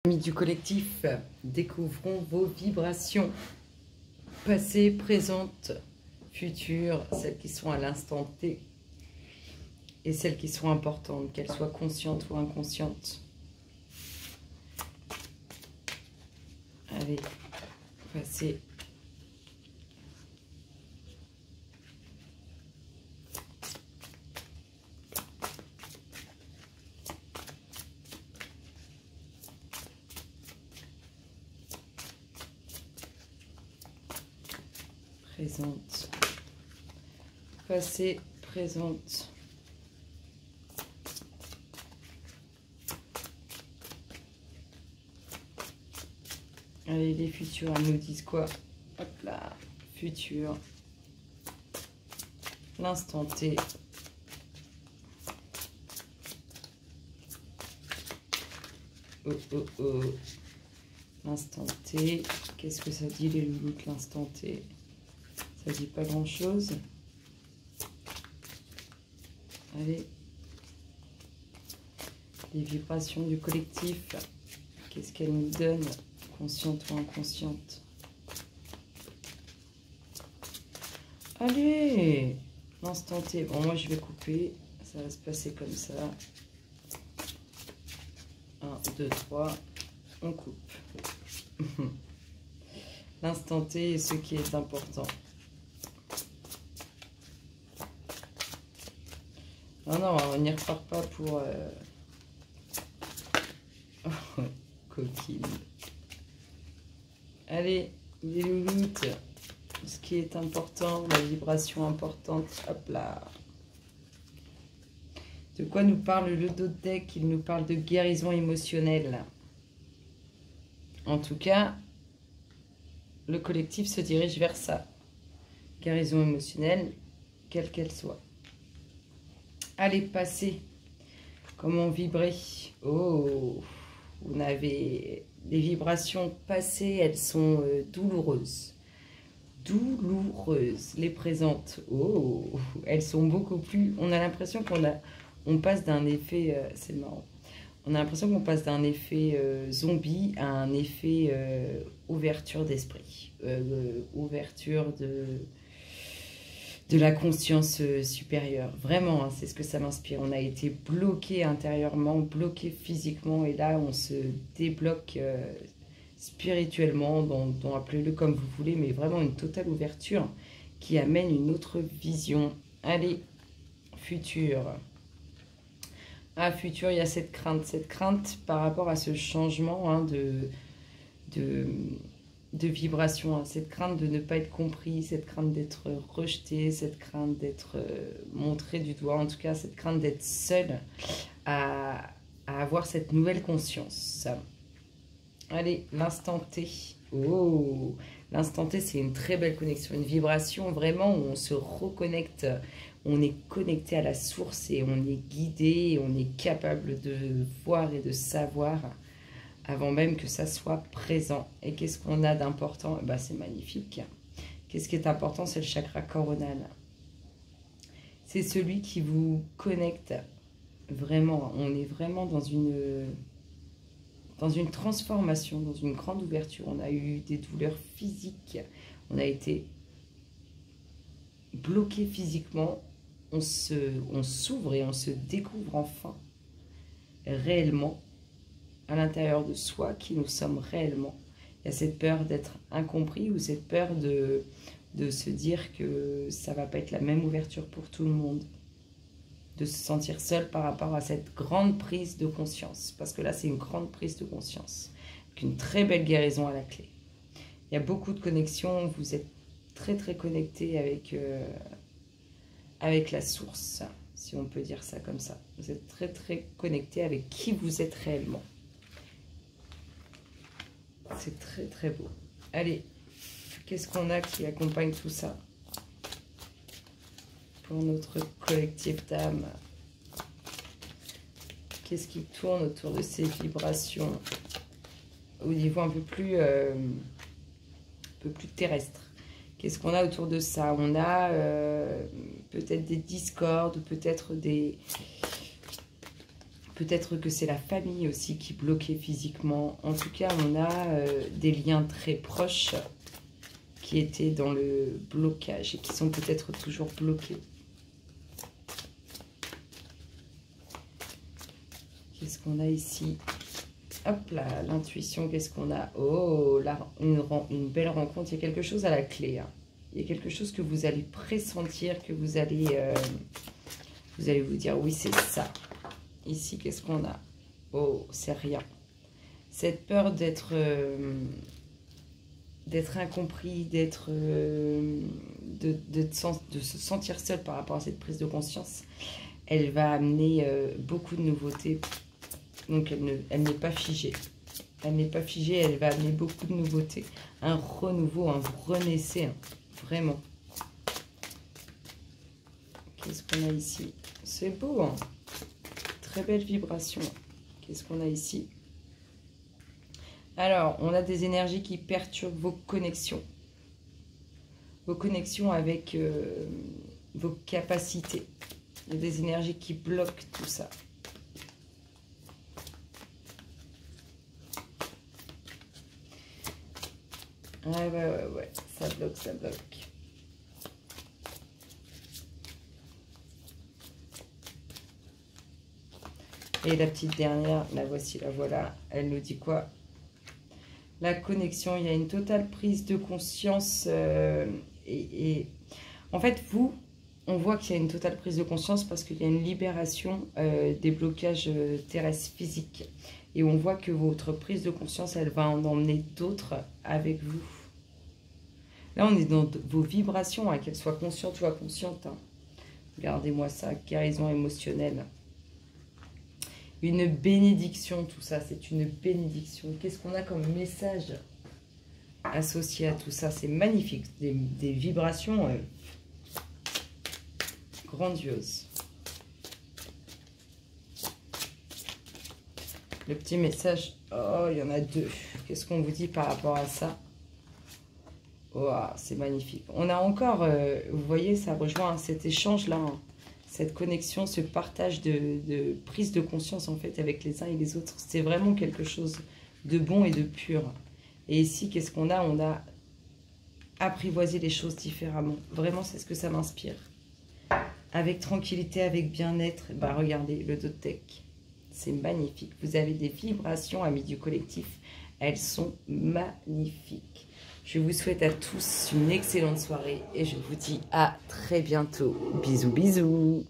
Amis du collectif, découvrons vos vibrations passées, présentes, futures, celles qui sont à l'instant T et celles qui sont importantes, qu'elles soient conscientes ou inconscientes. Allez, passez. Présente, passé, présente. Allez, les futurs, elles nous disent quoi? Hop là, futur, l'instant T. Oh, oh, oh. L'instant T. Qu'est-ce que ça dit, les loulous, l'instant T? Ça dit pas grand chose. Allez. Les vibrations du collectif. Qu'est-ce qu'elles nous donnent, consciente ou inconsciente? Allez, l'instant T. Bon, moi je vais couper. Ça va se passer comme ça. 1, 2, 3. On coupe. L'instant T est ce qui est important. Non, on n'y repart pas pour... Oh, coquine. Allez, les louloutes. Ce qui est important, la vibration importante. Hop là. De quoi nous parle le dos de deck? Il nous parle de guérison émotionnelle. En tout cas, le collectif se dirige vers ça. Guérison émotionnelle, quelle qu'elle soit. Allez, passez. Comment vibrer? Oh, on avait des vibrations passées, elles sont douloureuses. Douloureuses. Les présentes, oh, elles sont beaucoup plus... On a l'impression on passe d'un effet... c'est marrant. On a l'impression qu'on passe d'un effet zombie à un effet ouverture d'esprit. Ouverture de la conscience supérieure. Vraiment, hein, c'est ce que ça m'inspire. On a été bloqué intérieurement, bloqué physiquement, et là, on se débloque spirituellement, dont appelez-le comme vous voulez, mais vraiment une totale ouverture qui amène une autre vision. Allez, futur. Ah, futur, il y a cette crainte par rapport à ce changement hein, de vibration, hein, cette crainte de ne pas être compris, cette crainte d'être rejeté, cette crainte d'être montré du doigt, en tout cas cette crainte d'être seul à avoir cette nouvelle conscience. Allez, l'instant T. Oh, l'instant T, c'est une très belle connexion, une vibration vraiment où on se reconnecte, on est connecté à la source et on est guidé, et on est capable de voir et de savoir avant même que ça soit présent. Et qu'est-ce qu'on a d'important? Bah, c'est magnifique. Qu'est-ce qui est important? C'est le chakra coronal. C'est celui qui vous connecte vraiment. On est vraiment dans une transformation, dans une grande ouverture. On a eu des douleurs physiques. On a été bloqué physiquement. On s'ouvre et on se découvre enfin réellement à l'intérieur de soi qui nous sommes réellement. Il y a cette peur d'être incompris ou cette peur de se dire que ça ne va pas être la même ouverture pour tout le monde. De se sentir seul par rapport à cette grande prise de conscience. Parce que là, c'est une grande prise de conscience. Avec une très belle guérison à la clé. Il y a beaucoup de connexions. Vous êtes très très connecté avec la source, si on peut dire ça comme ça. Vous êtes très très connecté avec qui vous êtes réellement. C'est très très beau. Allez, qu'est-ce qu'on a qui accompagne tout ça pour notre collectif d'âme? Qu'est-ce qui tourne autour de ces vibrations au niveau un peu plus terrestre? Qu'est-ce qu'on a autour de ça? On a peut-être des discordes, peut-être Peut-être que c'est la famille aussi qui bloquait physiquement. En tout cas, on a des liens très proches qui étaient dans le blocage et qui sont peut-être toujours bloqués. Qu'est-ce qu'on a ici? Hop là, l'intuition, qu'est-ce qu'on a? Oh, là, une belle rencontre. Il y a quelque chose à la clé. Hein. Il y a quelque chose que vous allez pressentir, que vous allez vous dire, oui, c'est ça. Ici, qu'est-ce qu'on a? Oh, c'est rien. Cette peur d'être incompris, de se sentir seul par rapport à cette prise de conscience, elle va amener beaucoup de nouveautés. Donc, elle n'est pas figée. Elle n'est pas figée, elle va amener beaucoup de nouveautés. Un renouveau, un renaissez, hein, vraiment. Qu'est-ce qu'on a ici? C'est beau, hein? Très belle vibration. Qu'est-ce qu'on a ici? Alors, on a des énergies qui perturbent vos connexions. Vos connexions avec vos capacités. Il y a des énergies qui bloquent tout ça. Ouais. Ça bloque, ça bloque. Et la petite dernière, la voici, la voilà. Elle nous dit quoi? La connexion, il y a une totale prise de conscience. Et en fait, on voit qu'il y a une totale prise de conscience parce qu'il y a une libération des blocages terrestres physiques. Et on voit que votre prise de conscience, elle va en emmener d'autres avec vous. Là, on est dans vos vibrations, hein, qu'elles soient conscientes ou inconscientes. Hein. Regardez-moi ça, guérison émotionnelle. Une bénédiction, tout ça, c'est une bénédiction. Qu'est-ce qu'on a comme message associé à tout ça? C'est magnifique, des vibrations grandioses. Le petit message, oh, il y en a deux. Qu'est-ce qu'on vous dit par rapport à ça? Oh, c'est magnifique. On a encore, vous voyez, ça rejoint cet échange-là, hein, cette connexion, ce partage de prise de conscience, en fait, avec les uns et les autres. C'est vraiment quelque chose de bon et de pur. Et ici, qu'est-ce qu'on a? On a apprivoisé les choses différemment. Vraiment, c'est ce que ça m'inspire. Avec tranquillité, avec bien-être. Bah, regardez, le Dotec. C'est magnifique. Vous avez des vibrations, amis du collectif. Elles sont magnifiques. Je vous souhaite à tous une excellente soirée et je vous dis à très bientôt. Bisous, bisous.